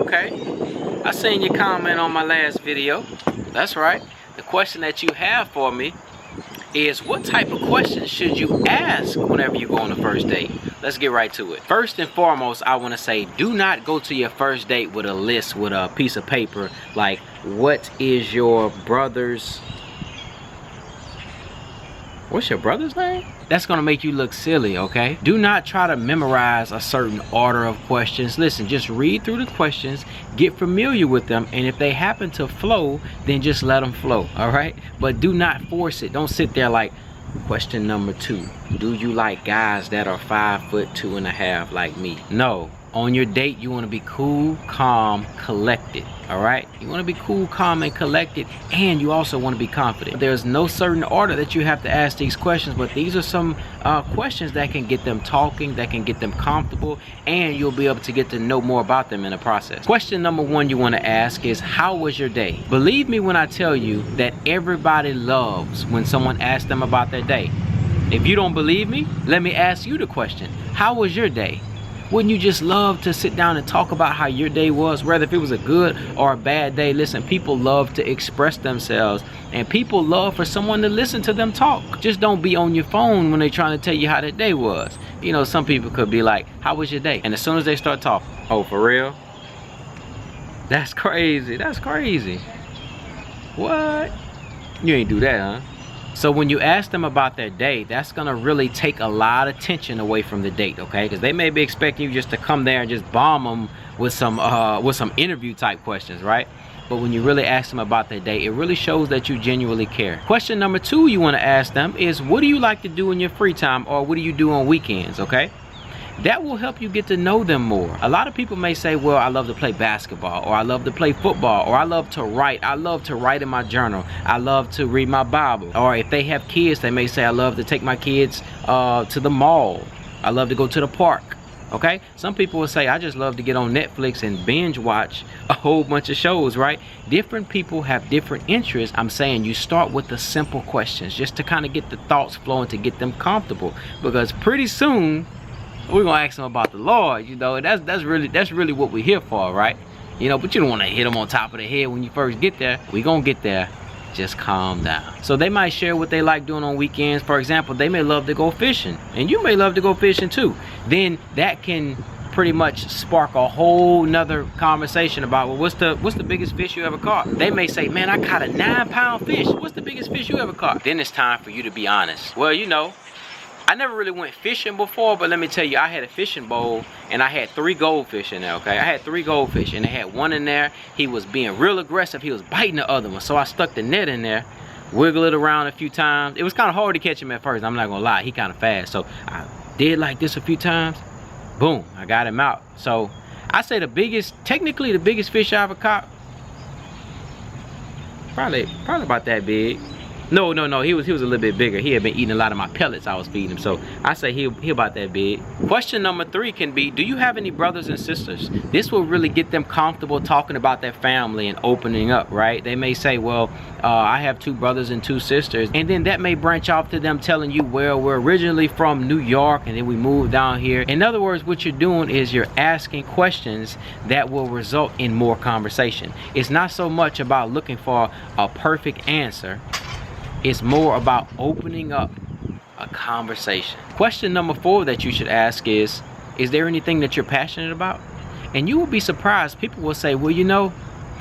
Okay. I seen your comment on my last video. That's right. The question that you have for me is, what type of questions should you ask whenever you go on a first date? Let's get right to it. First and foremost, I want to say, do not go to your first date with a list, with a piece of paper like, what is your brother's, what's your brother's name? That's gonna make you look silly, okay? Do not try to memorize a certain order of questions. Listen, just read through the questions, get familiar with them, and if they happen to flow, then just let them flow, all right? But do not force it. Don't sit there like, question number 2, do you like guys that are 5'2.5" like me? No. On your date, you want to be cool, calm, collected, all right? You want to be cool, calm, and collected, and you also want to be confident. There's no certain order that you have to ask these questions, but these are some questions that can get them talking, that can get them comfortable, and you'll be able to get to know more about them in the process. Question number 1 you want to ask is, how was your day? Believe me when I tell you that everybody loves when someone asks them about their day. If you don't believe me, let me ask you the question. How was your day? Wouldn't you just love to sit down and talk about how your day was, whether if it was a good or a bad day? Listen, people love to express themselves, and people love for someone to listen to them talk. Just don't be on your phone when they're trying to tell you how their day was. You know, some people could be like, how was your day? And as soon as they start talking, oh, for real? That's crazy. That's crazy. What? You ain't do that, huh? So when you ask them about their day, that's gonna really take a lot of tension away from the date, okay? Because they may be expecting you just to come there and just bomb them with some interview type questions, right? But when you really ask them about their day, it really shows that you genuinely care. Question number 2 you want to ask them is, what do you like to do in your free time, or what do you do on weekends, okay? That will help you get to know them more. A lot of people may say, well, I love to play basketball, or I love to play football, or I love to write. I love to write in my journal. I love to read my Bible. Or if they have kids, they may say, I love to take my kids to the mall. I love to go to the park. Okay? Some people will say, I just love to get on Netflix and binge watch a whole bunch of shows, right? Different people have different interests. I'm saying you start with the simple questions just to kind of get the thoughts flowing, to get them comfortable, because pretty soon we're gonna ask them about the Lord, you know. That's really what we're here for, right? You know, but you don't want to hit them on top of the head when you first get there. We gonna get there. Just calm down. So they might share what they like doing on weekends. For example, they may love to go fishing, and you may love to go fishing too. Then that can pretty much spark a whole nother conversation about, well, what's the biggest fish you ever caught? They may say, man, I caught a 9-pound fish. What's the biggest fish you ever caught? Then it's time for you to be honest. Well, you know, I never really went fishing before, but let me tell you, I had a fishing bowl and I had 3 goldfish in there, okay? I had 3 goldfish, and I had one in there. He was being real aggressive. He was biting the other one. So I stuck the net in there, wiggled it around a few times. It was kind of hard to catch him at first. I'm not gonna lie, he kind of fast. So I did like this a few times. Boom, I got him out. So I say technically the biggest fish I ever caught, probably about that big. No, he was a little bit bigger. He had been eating a lot of my pellets I was feeding him, so I say he about that big. Question number 3 can be, do you have any brothers and sisters? This will really get them comfortable talking about their family and opening up, right? They may say, well, I have 2 brothers and 2 sisters, and then that may branch off to them telling you, well, we're originally from New York and then we moved down here. In other words, what you're doing is you're asking questions that will result in more conversation. It's not so much about looking for a perfect answer. It's more about opening up a conversation. Question number 4 that you should ask is there anything that you're passionate about? And you will be surprised. People will say, well, you know,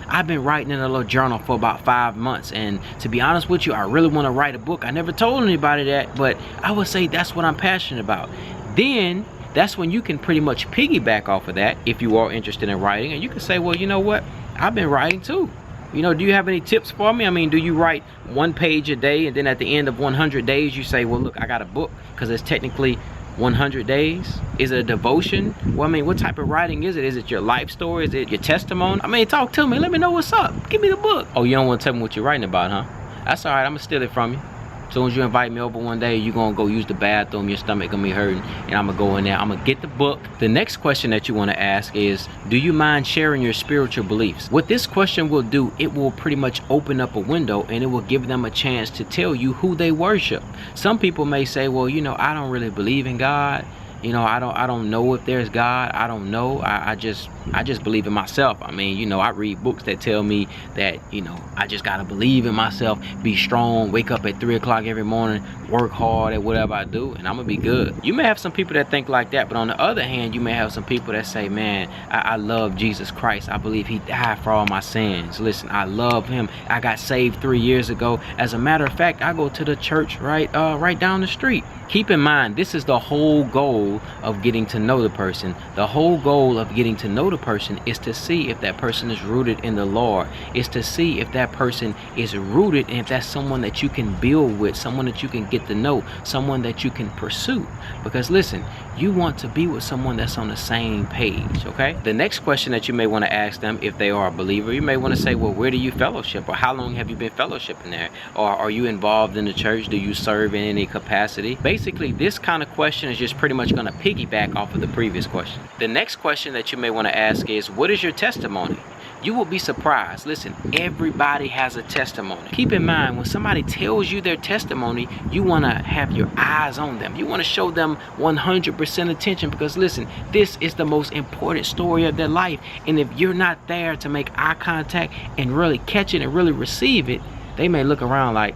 I've been writing in a little journal for about 5 months, and to be honest with you, I really want to write a book. I never told anybody that, but I would say that's what I'm passionate about. Then that's when you can pretty much piggyback off of that if you are interested in writing, and you can say, well, you know what, I've been writing too. You know, do you have any tips for me? I mean, do you write 1 page a day, and then at the end of 100 days you say, well, look, I got a book, because it's technically 100 days? Is it a devotion? Well, I mean, what type of writing is it? Is it your life story? Is it your testimony? I mean, talk to me. Let me know what's up. Give me the book. Oh, you don't want to tell me what you're writing about, huh? That's all right. I'm going to steal it from you. As soon as you invite me over one day, you're going to go use the bathroom, your stomach going to be hurting, and I'm going to go in there. I'm going to get the book. The next question that you want to ask is, do you mind sharing your spiritual beliefs? What this question will do, it will pretty much open up a window, and it will give them a chance to tell you who they worship. Some people may say, well, you know, I don't really believe in God. You know, I don't know if there's God. I don't know. I just I just believe in myself. I mean, you know, I read books that tell me that, you know, I just got to believe in myself, be strong, wake up at 3 o'clock every morning, work hard at whatever I do, and I'm going to be good. You may have some people that think like that, but on the other hand, you may have some people that say, man, I love Jesus Christ. I believe he died for all my sins. Listen, I love him. I got saved 3 years ago. As a matter of fact, I go to the church right down the street. Keep in mind, this is the whole goal of getting to know the person. The whole goal of getting to know the person is to see if that person is rooted in the Lord. Is to see if that person is rooted and if that's someone that you can build with, someone that you can get to know, someone that you can pursue. Because listen, you want to be with someone that's on the same page, okay? The next question that you may want to ask them, if they are a believer, you may want to say, well, where do you fellowship? Or how long have you been fellowshipping there? Or are you involved in the church? Do you serve in any capacity? Basically, this kind of question is just pretty much going to piggyback off of the previous question. The next question that you may want to ask is, what is your testimony? You will be surprised. Listen, everybody has a testimony. Keep in mind, when somebody tells you their testimony, you want to have your eyes on them. You want to show them 100% attention, because listen, this is the most important story of their life. And if you're not there to make eye contact and really catch it and really receive it, they may look around like,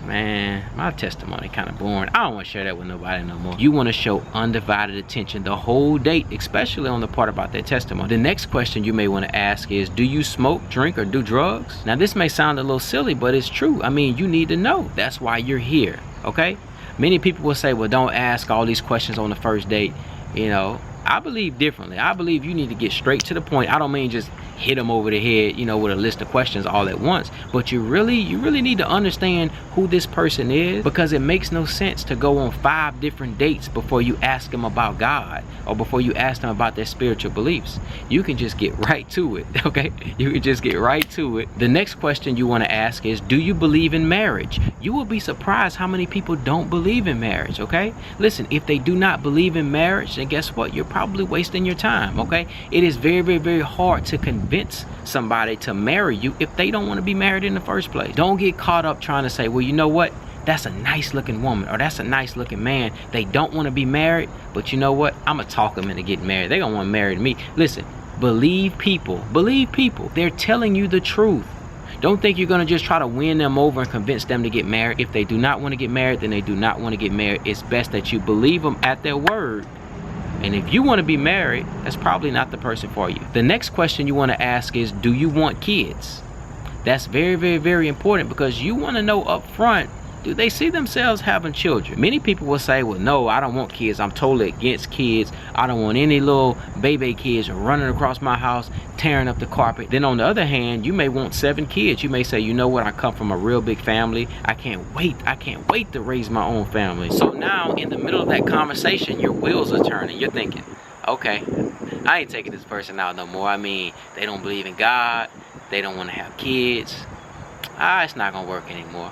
man, my testimony kind of boring. I don't want to share that with nobody no more. You want to show undivided attention the whole date, especially on the part about their testimony. The next question you may want to ask is, do you smoke, drink, or do drugs? Now, this may sound a little silly, but it's true. I mean, you need to know. That's why you're here, okay? Many people will say, well, don't ask all these questions on the first date. You know, I believe differently. I believe you need to get straight to the point. I don't mean just hit them over the head, you know, with a list of questions all at once. But you really need to understand who this person is, because it makes no sense to go on 5 different dates before you ask them about God or before you ask them about their spiritual beliefs. You can just get right to it, okay? You can just get right to it. The next question you want to ask is, do you believe in marriage? You will be surprised how many people don't believe in marriage, okay? Listen, if they do not believe in marriage, then guess what? You're probably wasting your time, okay? It is very hard to convince somebody to marry you if they don't want to be married in the first place. Don't get caught up trying to say, well, you know what? That's a nice looking woman, or that's a nice looking man. They don't want to be married, but you know what? I'm going to talk them into getting married. They're going to want to marry me. Listen, believe people. Believe people. They're telling you the truth. Don't think you're going to just try to win them over and convince them to get married. If they do not want to get married, then they do not want to get married. It's best that you believe them at their word. And if you want to be married, that's probably not the person for you. The next question you want to ask is, do you want kids? That's very important, because you want to know up front, do they see themselves having children? Many people will say, well, no, I don't want kids. I'm totally against kids. I don't want any little baby kids running across my house, tearing up the carpet. Then on the other hand, you may want 7 kids. You may say, you know what? I come from a real big family. I can't wait to raise my own family. So now in the middle of that conversation, your wheels are turning. You're thinking, okay, I ain't taking this person out no more. I mean, they don't believe in God. They don't want to have kids. It's not going to work anymore.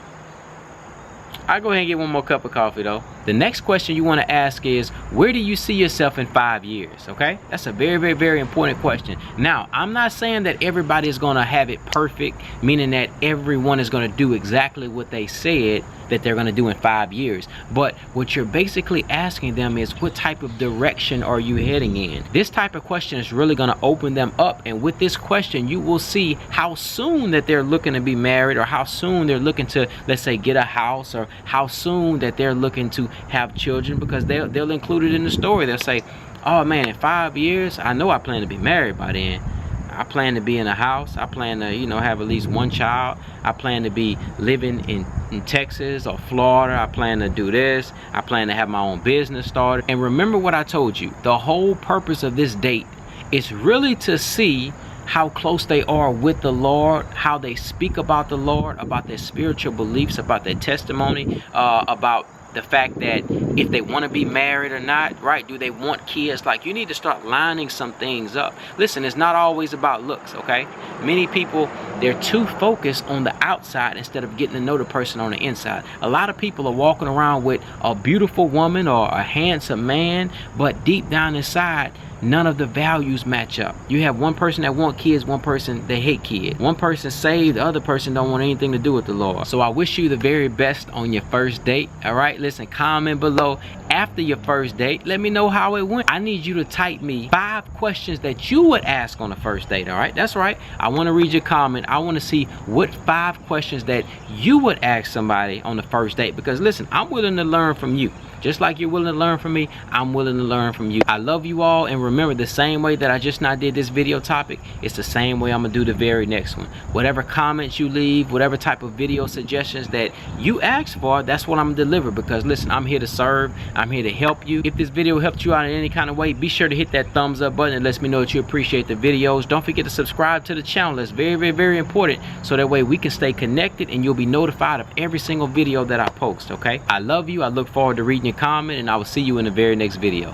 I'll go ahead and get one more cup of coffee though. The next question you want to ask is, where do you see yourself in 5 years? Okay, that's a very important question. Now, I'm not saying that everybody is going to have it perfect, meaning that everyone is going to do exactly what they said that they're going to do in 5 years. But what you're basically asking them is, what type of direction are you heading in? This type of question is really going to open them up. And with this question, you will see how soon that they're looking to be married, or how soon they're looking to, let's say, get a house, or how soon that they're looking to have children, because they'll include it in the story. They'll say, oh man, in 5 years, I know I plan to be married by then. I plan to be in a house. I plan to, you know, have at least 1 child. I plan to be living in Texas or Florida. I plan to do this. I plan to have my own business started. And remember what I told you. The whole purpose of this date is really to see how close they are with the Lord, how they speak about the Lord, about their spiritual beliefs, about their testimony, about the fact that if they want to be married or not, right? Do they want kids? Like, you need to start lining some things up. Listen, it's not always about looks, okay? Many people, they're too focused on the outside instead of getting to know the person on the inside. A lot of people are walking around with a beautiful woman or a handsome man, but deep down inside, none of the values match up. You have one person that want kids, one person that hate kids. One person saved, the other person don't want anything to do with the Lord. So I wish you the very best on your first date. All right, listen, comment below after your first date. Let me know how it went. I need you to type me 5 questions that you would ask on the first date. All right, that's right. I want to read your comment. I want to see what 5 questions that you would ask somebody on the first date, because listen, I'm willing to learn from you. Just like you're willing to learn from me, I'm willing to learn from you. I love you all, and remember, the same way that I just now did this video topic, it's the same way I'm gonna do the very next one. Whatever comments you leave, whatever type of video suggestions that you ask for, that's what I'm gonna deliver, because listen, I'm here to serve, I'm here to help you. If this video helped you out in any kind of way, be sure to hit that thumbs up button. It lets me know that you appreciate the videos. Don't forget to subscribe to the channel. It's very, very, very important, so that way we can stay connected and you'll be notified of every single video that I post, okay? I love you. I look forward to reading your comment, and I will see you in the very next video.